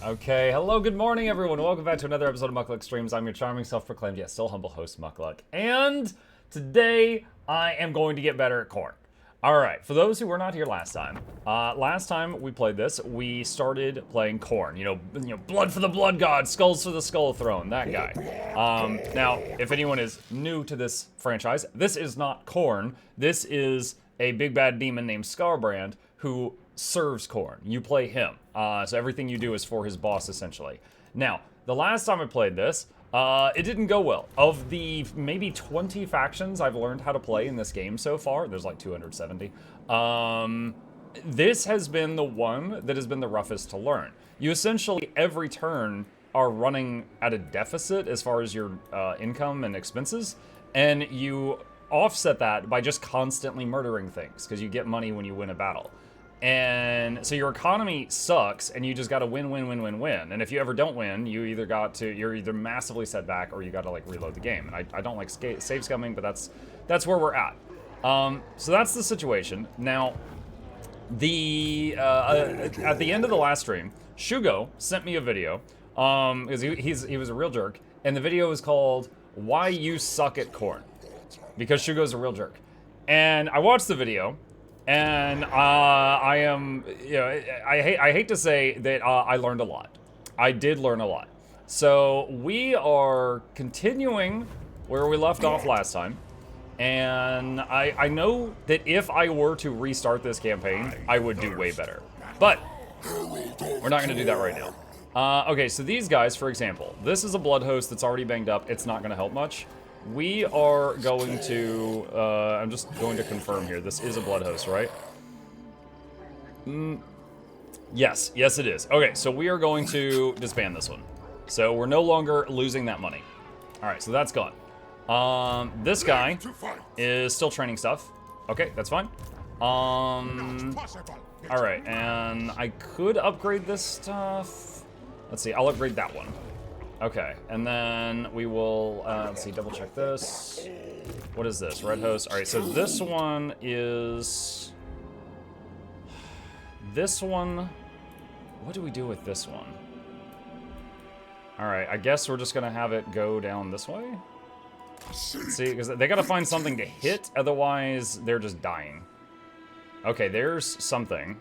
Okay, hello, good morning, everyone. Welcome back to another episode of Mukluk Streams. I'm your charming, self-proclaimed, yet still humble host, Mukluk. And today, I am going to get better at corn. Alright, for those who were not here last time we played this, we started playing corn. You know, blood for the blood god, skulls for the skull throne, that guy. Now, if anyone is new to this franchise, this is not corn. This is a big bad demon named Skarbrand who serves corn. You play him. So everything you do is for his boss, essentially. Now, the last time I played this, it didn't go well. Of the maybe 20 factions I've learned how to play in this game so far, there's like 270, this has been the one that has been the roughest to learn. You essentially, every turn, are running at a deficit as far as your income and expenses, and you offset that by just constantly murdering things, because you get money when you win a battle. And so your economy sucks, and you just gotta win. And if you ever don't win, you're either massively set back, or you gotta like reload the game. And I don't like save scumming, but that's where we're at. So that's the situation. Now, at the end of the last stream, Shugo sent me a video, because he was a real jerk, and the video was called "Why You Suck at Corn," because Shugo's a real jerk. And I watched the video. And I hate to say that I learned a lot. I did learn a lot. So we are continuing where we left off last time. And I know that if I were to restart this campaign, I would do way better. But we're not going to do that right now. Okay, so these guys, for example, this is a blood host that's already banged up. It's not going to help much. We are going to, I'm just going to confirm here. This is a blood host, right? Yes, it is. Okay, so we are going to disband this one. So we're no longer losing that money. All right, so that's gone. This guy is still training stuff. Okay, that's fine. All right, and I could upgrade this stuff. Let's see, I'll upgrade that one. Okay, and then we will, let's see, double check this. What is this? Red host. All right, so this one is... This one... What do we do with this one? All right, I guess we're just going to have it go down this way? Let's see, because they got to find something to hit, otherwise they're just dying. Okay, there's something.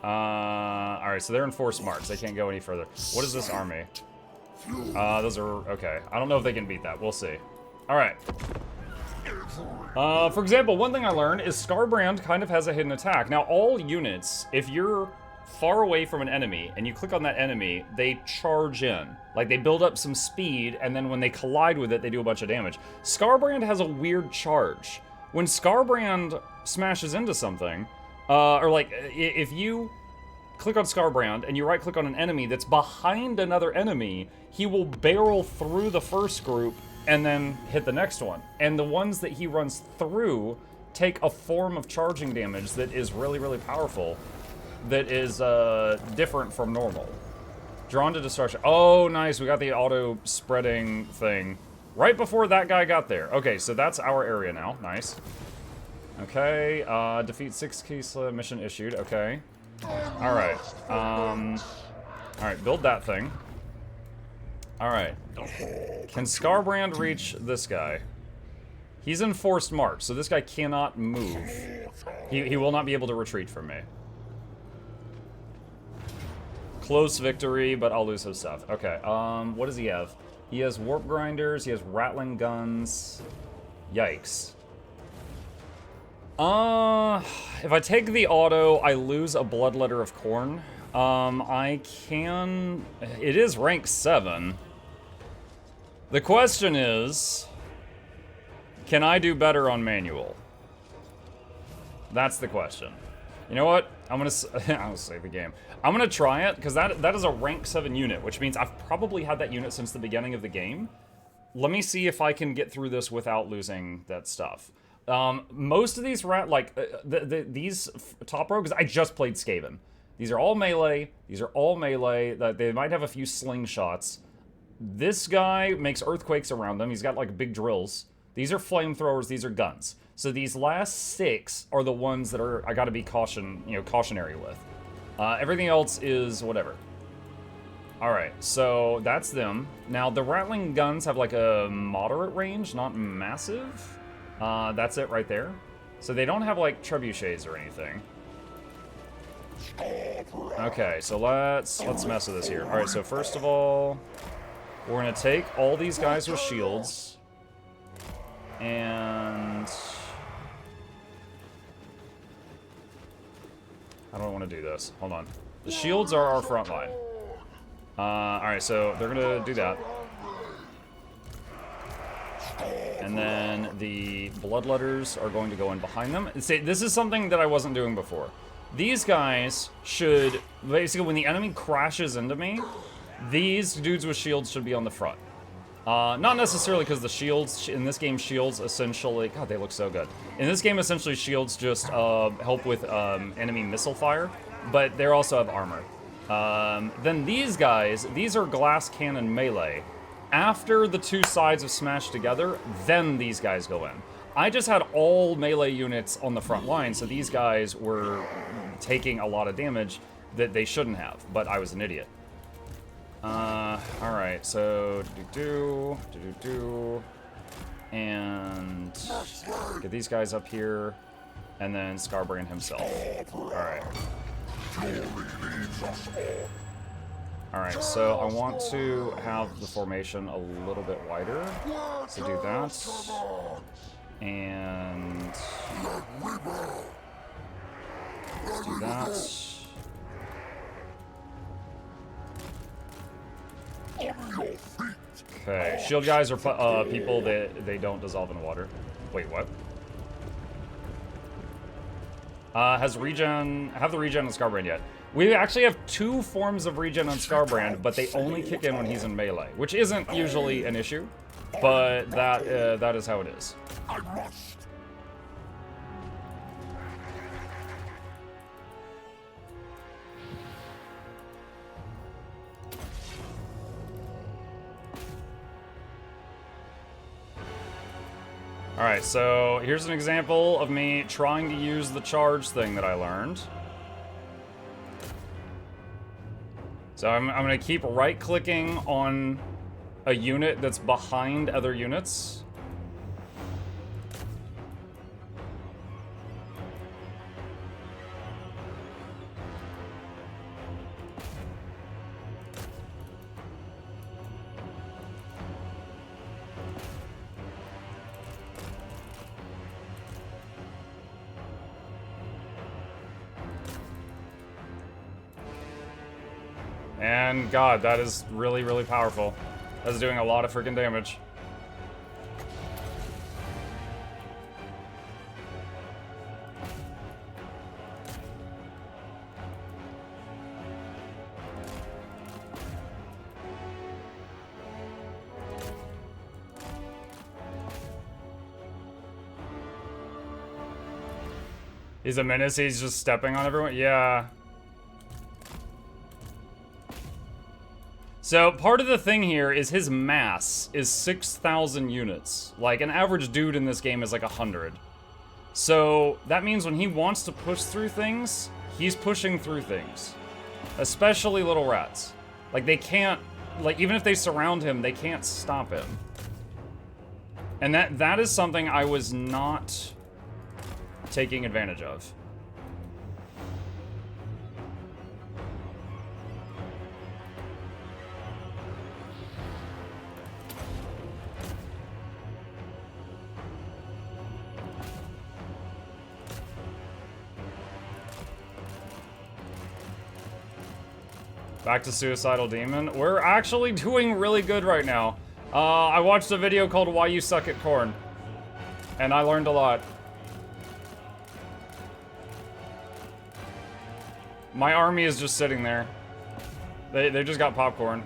All right, so they're in 4 smarts. They can't go any further. What is this army? Those are, okay. I don't know if they can beat that. We'll see. Alright. For example, one thing I learned is Skarbrand kind of has a hidden attack. Now, all units, if you're far away from an enemy, and you click on that enemy, they charge in. Like, they build up some speed, and then when they collide with it, they do a bunch of damage. Skarbrand has a weird charge. When Skarbrand smashes into something, or like, if you click on Skarbrand, and you right-click on an enemy that's behind another enemy, he will barrel through the first group and then hit the next one. And the ones that he runs through take a form of charging damage that is really, really powerful, that is different from normal. Drawn to destruction. Oh, nice. We got the auto-spreading thing right before that guy got there. Okay, so that's our area now. Nice. Okay, defeat 6 Kislev, mission issued. Okay. Alright, alright, build that thing. Alright. Can Skarbrand reach this guy? He's in forced march, so this guy cannot move. He will not be able to retreat from me. Close victory, but I'll lose his stuff. Okay, what does he have? He has warp grinders, he has rattling guns. Yikes. If I take the auto, I lose a bloodletter of corn. I can... It is rank 7. The question is... Can I do better on manual? That's the question. You know what? I'm gonna save the game. I'm gonna try it, because that is a rank 7 unit, which means I've probably had that unit since the beginning of the game. Let me see if I can get through this without losing that stuff. Most of these these top row, because I just played Skaven. These are all melee. They might have a few slingshots. This guy makes earthquakes around them. He's got like big drills. These are flamethrowers. These are guns. So these last 6 are the ones that I got to be cautionary with. Everything else is whatever. Alright, so that's them. Now, the Rattling guns have like a moderate range, not massive. That's it right there. So they don't have like trebuchets or anything. Okay, so let's mess with this here. Alright, so first of all, we're gonna take all these guys with shields. And how do I want to do this? Hold on. The shields are our front line. Alright, so they're gonna do that. And then the bloodletters are going to go in behind them. And say, this is something that I wasn't doing before. These guys should, basically when the enemy crashes into me, these dudes with shields should be on the front. Not necessarily because the shields, in this game shields essentially, god they look so good. In this game essentially shields just help with enemy missile fire, but they also have armor. Then these guys, these are glass cannon melee. After the two sides have smashed together, then these guys go in. I just had all melee units on the front line, so these guys were taking a lot of damage that they shouldn't have, but I was an idiot. Alright, so and get these guys up here, and then Skarbrand himself. Alright. Alright, so I want to have the formation a little bit wider. So do that. And let's do that. Okay, shield guys are people that they don't dissolve in water. Wait, what? Have the regen on Skarbrand yet? We actually have 2 forms of regen on Skarbrand, but they only kick in when he's in melee, which isn't usually an issue, but that is how it is. I must. Alright, so here's an example of me trying to use the charge thing that I learned. So I'm going to keep right-clicking on a unit that's behind other units. And god, that is really, really powerful. That's doing a lot of freaking damage. He's a menace, he's just stepping on everyone? Yeah. So, part of the thing here is his mass is 6,000 units. Like, an average dude in this game is like 100. So, that means when he wants to push through things, he's pushing through things. Especially little rats. Like, they can't, like, even if they surround him, they can't stop him. And that is something I was not taking advantage of. Back to Suicidal Demon. We're actually doing really good right now. I watched a video called Why You Suck at Corn. And I learned a lot. My army is just sitting there. They just got popcorn.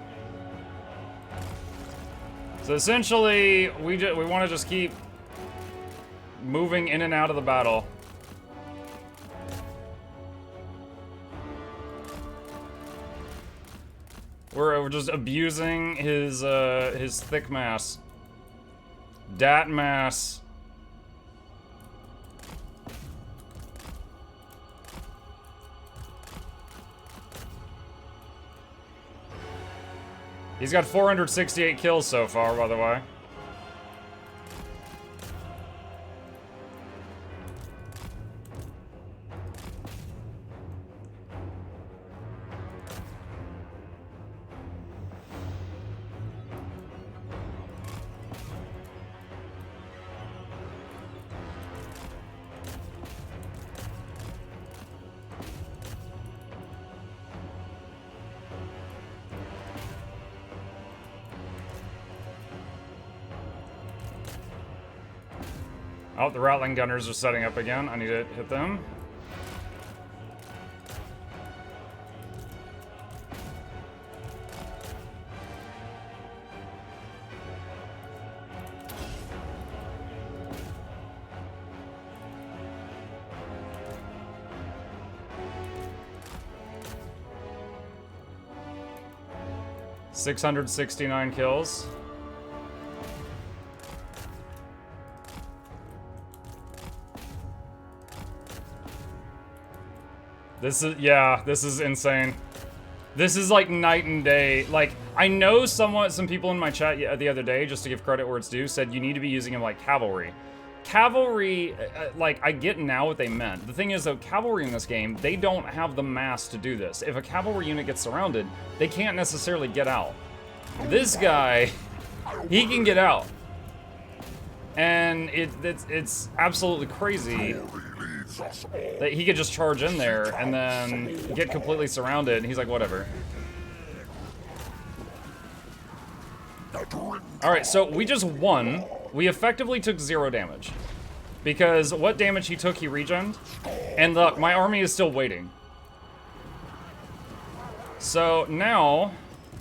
So essentially, we want to just keep moving in and out of the battle. We're just abusing his thick mass. Dat mass. He's got 468 kills so far, by the way. Oh, the Rattling Gunners are setting up again. I need to hit them. $669 kills. This is insane. This is like night and day. Like, I know some people in my chat the other day, just to give credit where it's due, said you need to be using him like cavalry. Cavalry, like, I get now what they meant. The thing is, though, cavalry in this game, they don't have the mass to do this. If a cavalry unit gets surrounded, they can't necessarily get out. This guy, he can get out. And it's absolutely crazy that he could just charge in there and then get completely surrounded, and he's like, whatever. Alright, so we just won. We effectively took 0 damage. Because what damage he took, he regened. And look, my army is still waiting. So now,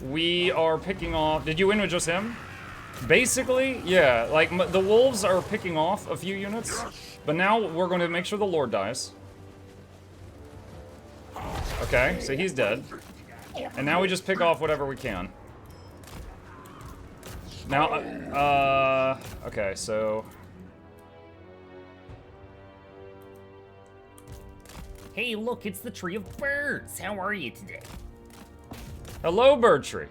we are picking off... Did you win with just him? Basically, yeah, like, the wolves are picking off a few units, but now we're going to make sure the Lord dies. Okay, so he's dead. And now we just pick off whatever we can. Now, okay, so... Hey, look, it's the Tree of Birds. How are you today? Hello, Bird Tree.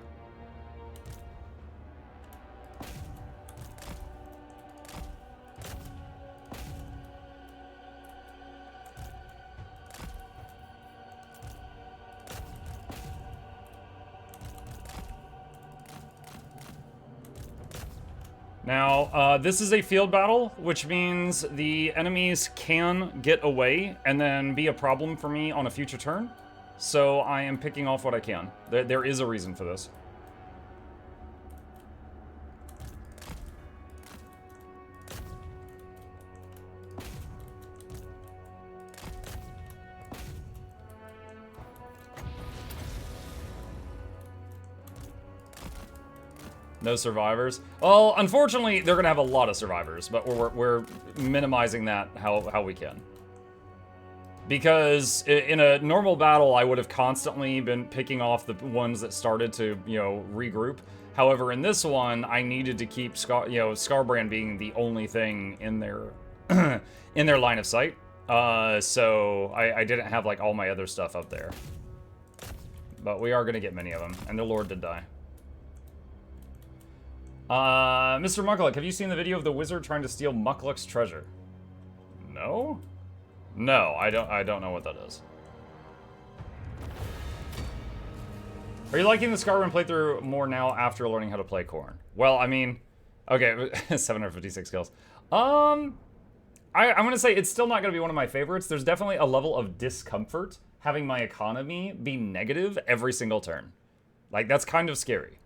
Now, this is a field battle, which means the enemies can get away and then be a problem for me on a future turn. So I am picking off what I can. There is a reason for this. No survivors. Well, unfortunately, they're gonna have a lot of survivors, but we're minimizing that how we can. Because in a normal battle, I would have constantly been picking off the ones that started to, you know, regroup. However, in this one, I needed to keep Skarbrand being the only thing in their in their line of sight. So I didn't have like all my other stuff up there. But we are gonna get many of them, and the Lord did die. Mr. Mukluk, have you seen the video of the wizard trying to steal Mukluk's treasure? No? No, I don't know what that is. Are you liking the Skarbrand playthrough more now after learning how to play Corn? Well, I mean, okay, 756 kills. I'm gonna say it's still not gonna be one of my favorites. There's definitely a level of discomfort having my economy be negative every single turn. Like, that's kind of scary.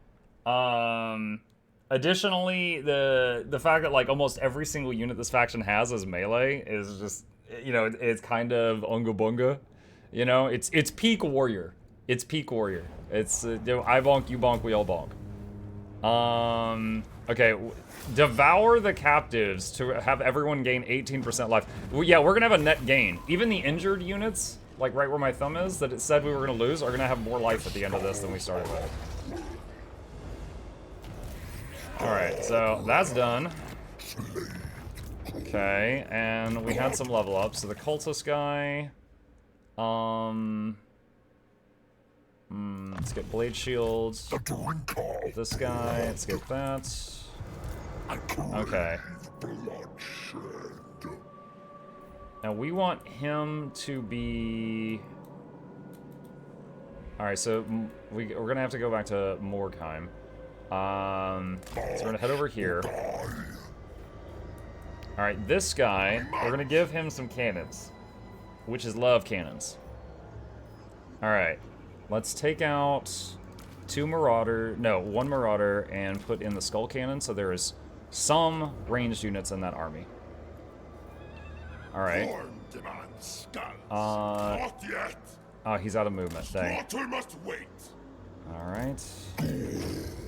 Additionally, the fact that like almost every single unit this faction has as melee is just, you know, it's kind of unga bunga. You know, it's peak warrior. It's peak warrior. It's I bonk, you bonk, we all bonk. Okay, devour the captives to have everyone gain 18% life. Well, yeah, we're gonna have a net gain. Even the injured units, like right where my thumb is, that it said we were gonna lose, are gonna have more life at the end of this than we started with. Alright, so that's done. Okay, and we had some level up. So the cultist guy... Let's get blade shields. This guy, let's get that. Okay. Now we want him to be... Alright, so we're gonna have to go back to Morgheim. So we're gonna head over here. Alright, this guy, we're gonna give him some cannons. Witches love cannons. Alright, let's take out one Marauder, and put in the Skull Cannon, so there is some ranged units in that army. Alright. He's out of movement, dang. Alright.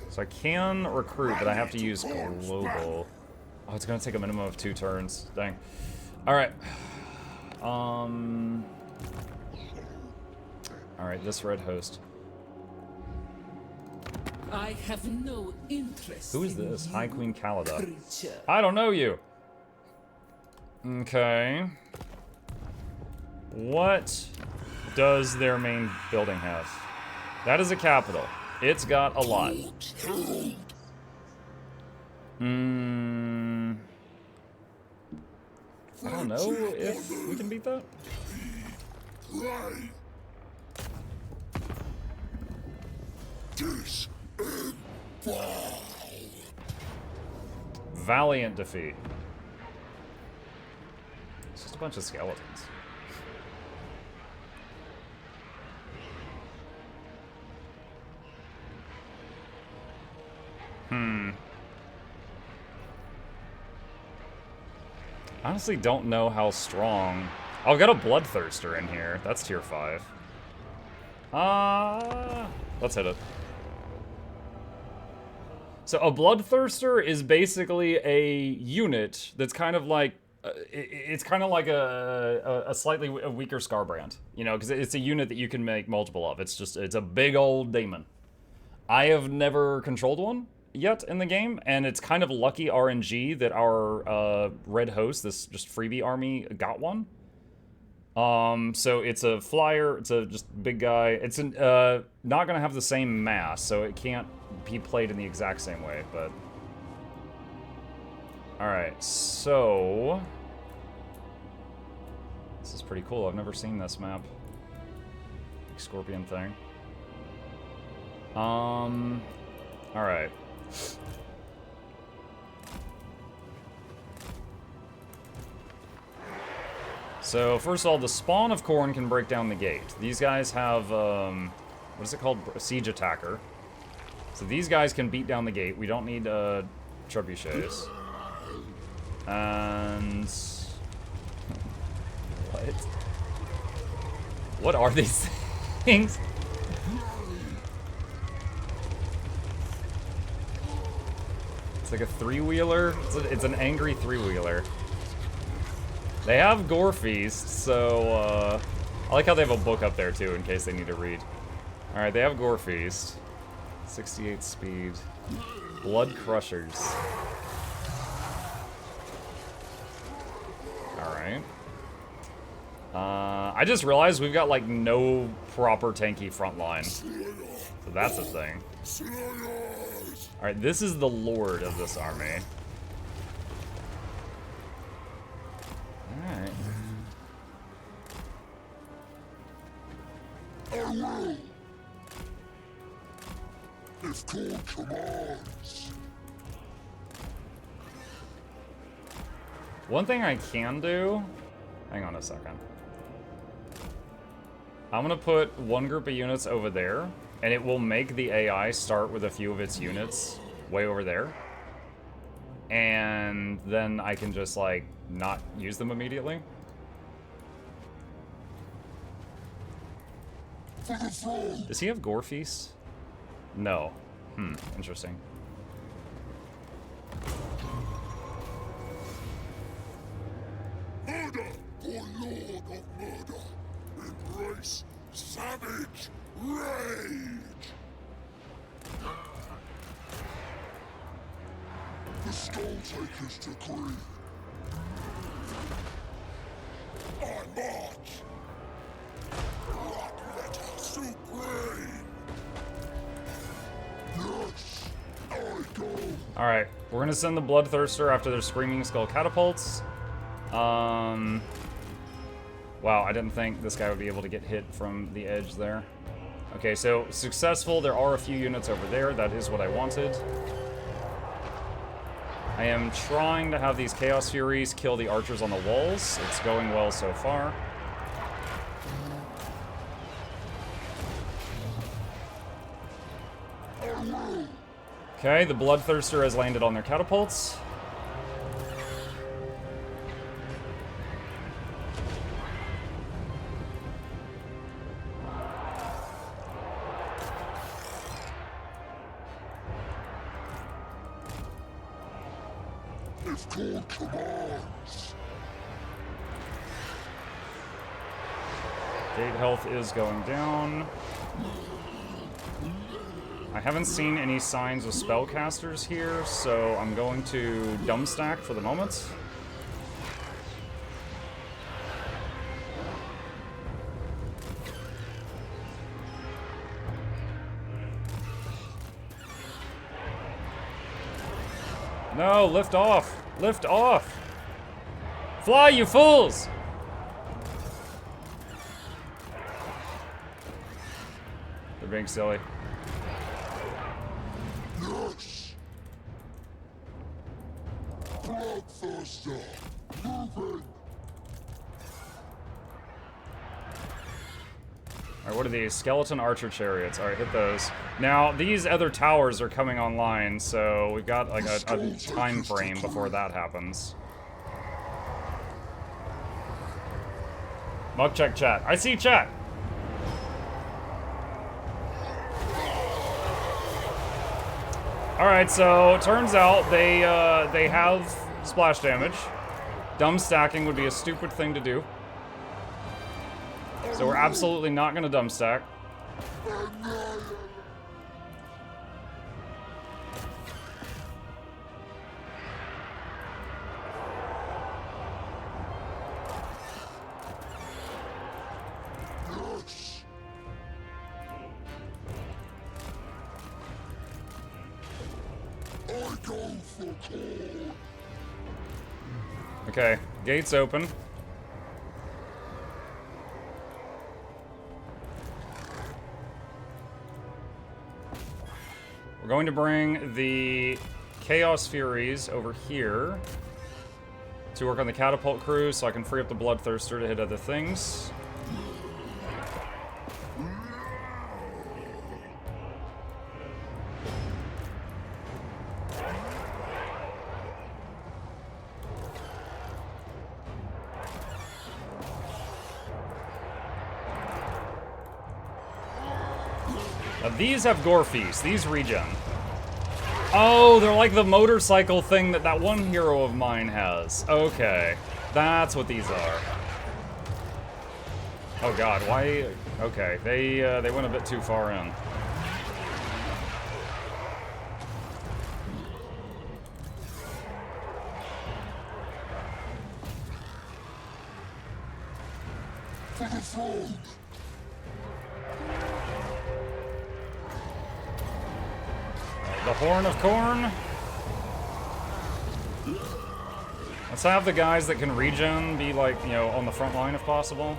So I can recruit, but I have to use global. Oh, it's gonna take a minimum of 2 turns, dang. Alright. Alright, this red host. I have no interest. Who is this? High Queen Kalida. Creature. I don't know you. Okay. What does their main building have? That is a capital. It's got a lot. I don't know if we can beat that. Valiant defeat. It's just a bunch of skeletons. Honestly don't know how strong... Oh, I've got a Bloodthirster in here. That's tier 5. Let's hit it. So a Bloodthirster is basically a unit that's kind of like... it's kind of like a slightly weaker Skarbrand. You know, because it's a unit that you can make multiple of. It's a big old daemon. I have never controlled one yet in the game, and it's kind of lucky RNG that our red host, this just freebie army, got one. So it's a flyer, it's a just big guy. It's not gonna have the same mass, so it can't be played in the exact same way, but... Alright, so... This is pretty cool, I've never seen this map. Like scorpion thing. Alright. So, first of all, the spawn of Khorne can break down the gate. These guys have, what is it called? A siege attacker. So these guys can beat down the gate. We don't need, trebuchets. And... What? What are these things? It's like a 3-wheeler. It's an angry 3-wheeler. They have Gore Feast, so, I like how they have a book up there, too, in case they need to read. Alright, they have Gore Feast. 68 speed. Blood Crushers. Alright. I just realized we've got, like, no proper tanky front line. So that's a thing. Alright, this is the lord of this army. Alright. I will. If Khorne commands. One thing I can do... Hang on a second. I'm gonna put one group of units over there, and it will make the AI start with a few of its units way over there. And then I can just, like, not use them immediately. Does he have Gore Feast? No. Interesting. Murder for Lord of Murder. Embrace savage rage. The Skull Taker's decree. I march. Blood letter supreme. Alright, we're gonna send the Bloodthirster after their Screaming Skull catapults. Wow, I didn't think this guy would be able to get hit from the edge there. Okay, so successful. There are a few units over there. That is what I wanted. I am trying to have these Chaos Furies kill the archers on the walls. It's going well so far. Okay, the Bloodthirster has landed on their catapults. If called commands. Gate health is going down. I haven't seen any signs of spellcasters here, so I'm going to dumb stack for the moment. No, lift off! Lift off! Fly, you fools! They're being silly. Yes! Bloodthirster! Moving! Alright, what are these? Skeleton archer chariots. Alright, hit those. Now, these other towers are coming online, so we've got like a time frame before that happens. Mug check chat. I see chat! Alright, so it turns out they have splash damage. Dumb stacking would be a stupid thing to do. So we're absolutely not gonna dumb stack. Yes! I go for call! Okay, gates open. We're going to bring the Chaos Furies over here to work on the catapult crew so I can free up the Bloodthirster to hit other things. Now these have Gore Feast. These regen. Oh, they're like the motorcycle thing that one hero of mine has. Okay. That's what these are. Oh god, why? Okay, they went a bit too far in. For the throne! The Horn of Corn. Let's have the guys that can regen be like, you know, on the front line if possible.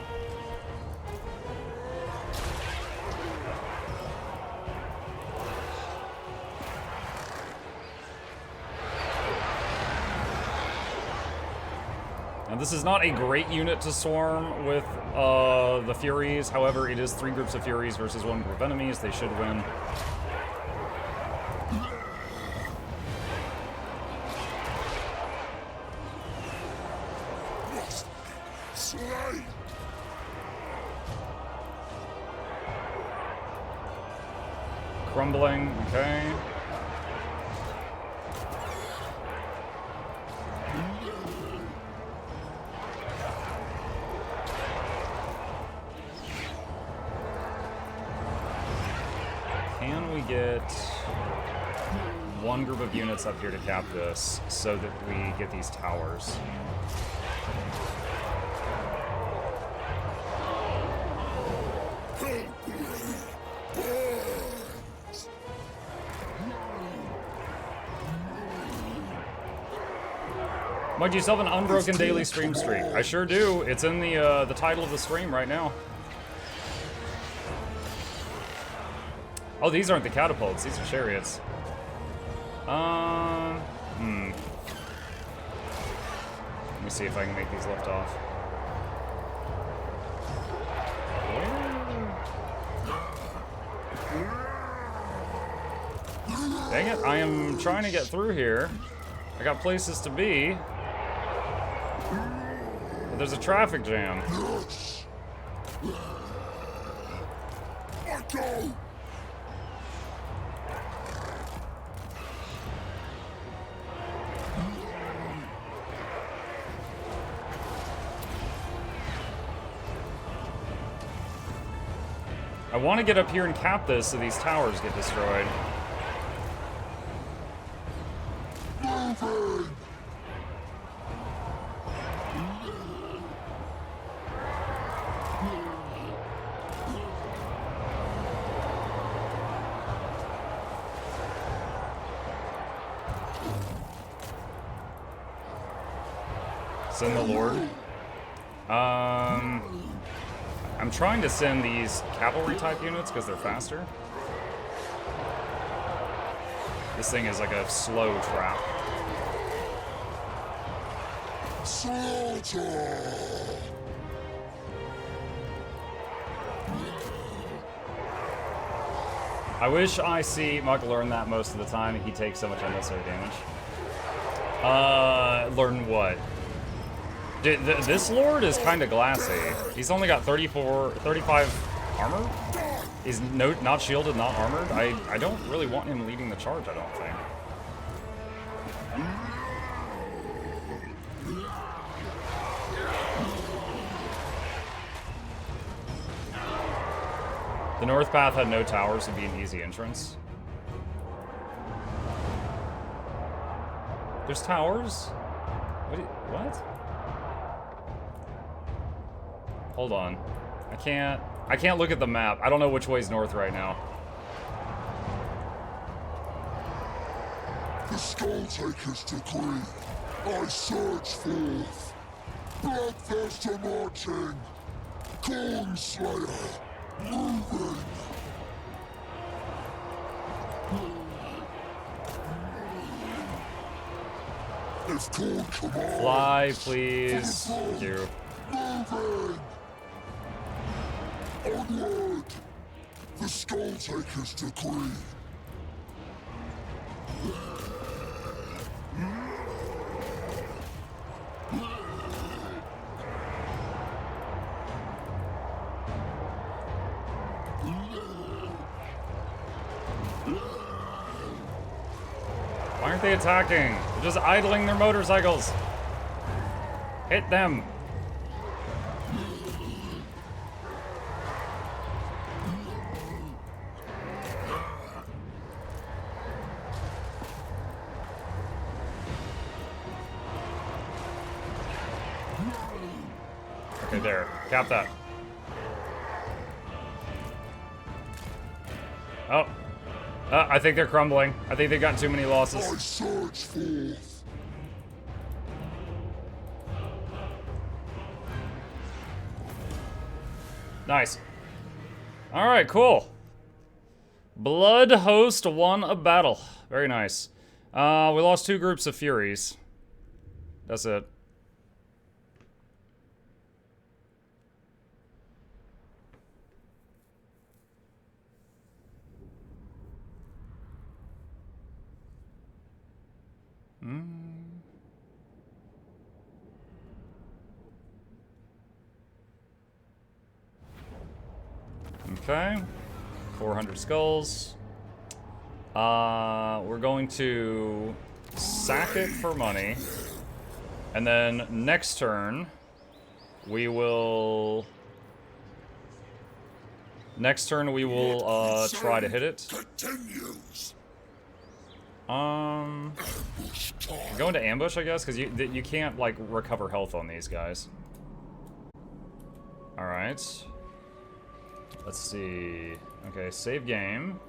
Now this is not a great unit to swarm with the Furies, however it is 3 groups of Furies versus 1 group of enemies. They should win. Slay! Crumbling, okay. Can we get 1 group of units up here to cap this so that we get these towers? Mike, do you still have an unbroken daily stream streak? I sure do. It's in the title of the stream right now. Oh, these aren't the catapults. These are chariots. Let me see if I can make these lift off. Dang it, I am trying to get through here. I got places to be. But there's a traffic jam. Yes. I go. I want to get up here and cap this so these towers get destroyed. Moving. Send the Lord. I'm trying to send these cavalry type units because they're faster. This thing is like a slow trap. Slaughter. I wish I see Muck learn that most of the time. He takes so much unnecessary damage. Learn what? Dude, this Lord is kind of glassy. He's only got 35 armor. He's not shielded, not armored. I don't really want him leading the charge, I don't think. The north path had no towers, it'd be an easy entrance. There's towers? What? Hold on. I can't look at the map. I don't know which way's north right now. The Skulltaker's decree. I surge forth. Bloodthirster marching. Corn Slayer. Moving. If Corn commands. Fly, please. Thank you. Moving. Onward. The Skulltaker's decree. Why aren't they attacking? They're just idling their motorcycles. Hit them. Okay, there. Cap that. Oh. I think they're crumbling. I think they've gotten too many I losses. surge forth. Nice. Alright, cool. Blood Host won a battle. Very nice. We lost 2 groups of Furies. That's it. Okay. 400 skulls. We're going to sack it for money. And then next turn, we will... Next turn, we will try to hit it. Continues. Go into ambush, I guess, because you can't, like, recover health on these guys. Alright. Let's see. Okay, save game.